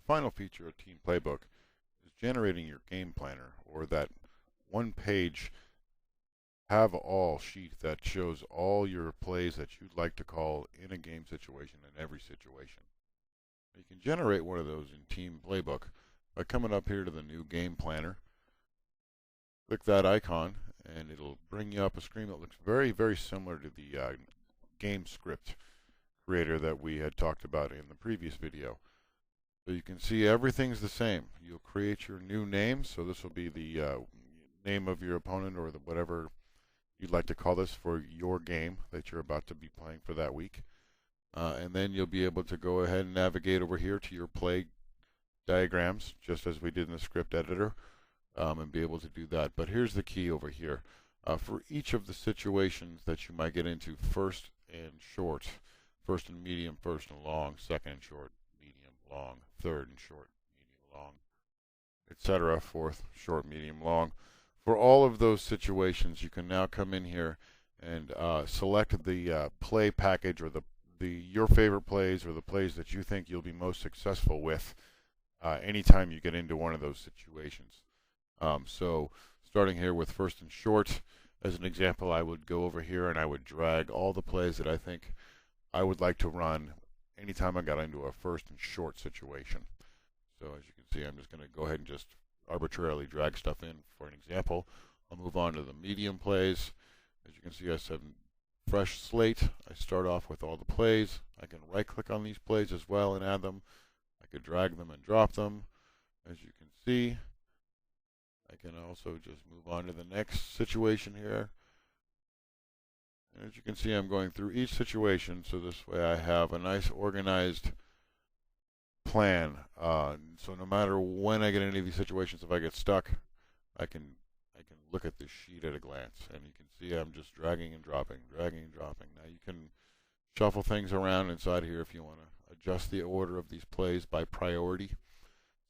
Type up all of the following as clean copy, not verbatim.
final feature of TeamPlaybook is generating your game planner, or that one-page have-all sheet that shows all your plays that you'd like to call in a game situation in every situation. You can generate one of those in TeamPlaybook by coming up here to the new game planner. Click that icon and it'll bring you up a screen that looks very, very similar to the game script creator that we had talked about in the previous video. So you can see everything's the same. You'll create your new name, so this will be the name of your opponent, or whatever you'd like to call this for your game that you're about to be playing for that week. And then you'll be able to go ahead and navigate over here to your play diagrams, just as we did in the script editor, and be able to do that. But here's the key over here. For each of the situations that you might get into, first and short, first and medium, first and long, second and short, medium, long, third and short, medium, long, etc., fourth, short, medium, long. For all of those situations, you can now come in here and select the play package, or your favorite plays, or the plays that you think you'll be most successful with anytime you get into one of those situations. So starting here with first and short, as an example, I would go over here and I would drag all the plays that I think I would like to run anytime I got into a first and short situation. So as you can see, I'm just going to go ahead and just arbitrarily drag stuff in for an example. I'll move on to the medium plays. As you can see, I said fresh slate. I start off with all the plays. I can right click on these plays as well and add them. I could drag them and drop them. As you can see, I can also just move on to the next situation here. And as you can see, I'm going through each situation, so this way I have a nice organized plan. So no matter when I get into these situations, if I get stuck, I can look at this sheet at a glance, and you can see I'm just dragging and dropping, dragging and dropping. Now you can shuffle things around inside here if you want to adjust the order of these plays by priority.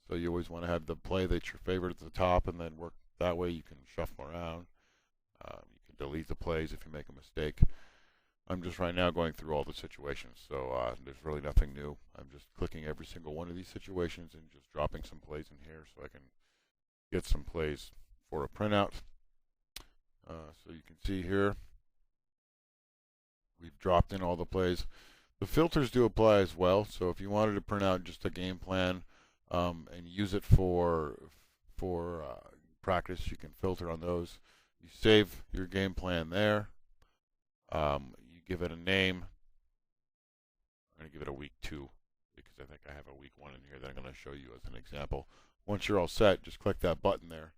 So you always want to have the play that's your favorite at the top, and then work that way. You can shuffle around. You can delete the plays if you make a mistake. I'm just right now going through all the situations, so there's really nothing new. I'm just clicking every single one of these situations and just dropping some plays in here so I can get some plays for a printout. So you can see here, we've dropped in all the plays. The filters do apply as well, so if you wanted to print out just a game plan and use it for practice, you can filter on those. You save your game plan there. You give it a name. I'm going to give it a week 2 because I think I have a week 1 in here that I'm going to show you as an example. Once you're all set, just click that button there,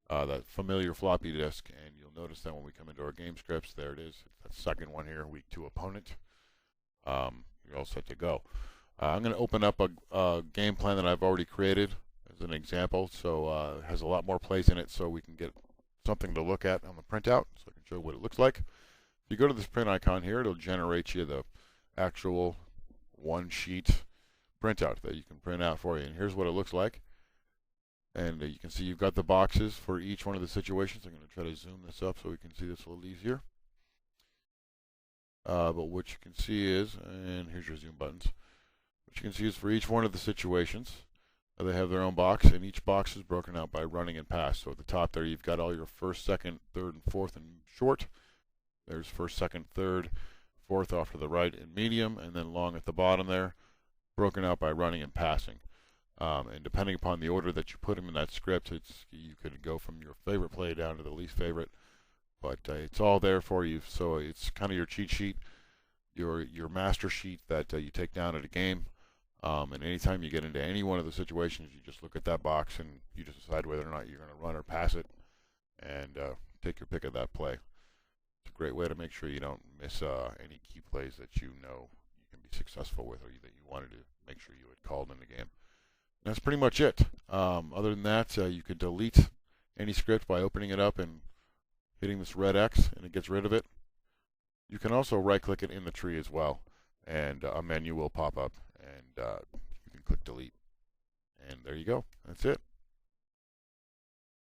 that familiar floppy disk, and you'll notice that when we come into our game scripts, there it is. It's that second one here, week 2 opponent. You're all set to go. I'm going to open up a game plan that I've already created as an example. So it has a lot more plays in it, so we can get something to look at on the printout, so I can show you what it looks like. If you go to this print icon here, it'll generate you the actual one-sheet printout that you can print out for you. And here's what it looks like. And you can see you've got the boxes for each one of the situations. I'm going to try to zoom this up so we can see this a little easier. But what you can see is, and here's your zoom buttons, what you can see is for each one of the situations, they have their own box, and each box is broken out by running and pass. So at the top there, you've got all your first, second, third, and fourth and short. There's first, second, third, fourth off to the right and medium, and then long at the bottom there, broken out by running and passing. And depending upon the order that you put them in that script, you could go from your favorite play down to the least favorite. But it's all there for you, so it's kind of your cheat sheet, your master sheet that you take down at a game. And anytime you get into any one of the situations, you just look at that box and you just decide whether or not you're going to run or pass it, and take your pick of that play. It's a great way to make sure you don't miss any key plays that you know you can be successful with, or that you wanted to make sure you had called in the game. And that's pretty much it. Other than that, you could delete any script by opening it up and hitting this red X, and it gets rid of it. You can also right-click it in the tree as well, and a menu will pop up, and you can click delete. And there you go. That's it.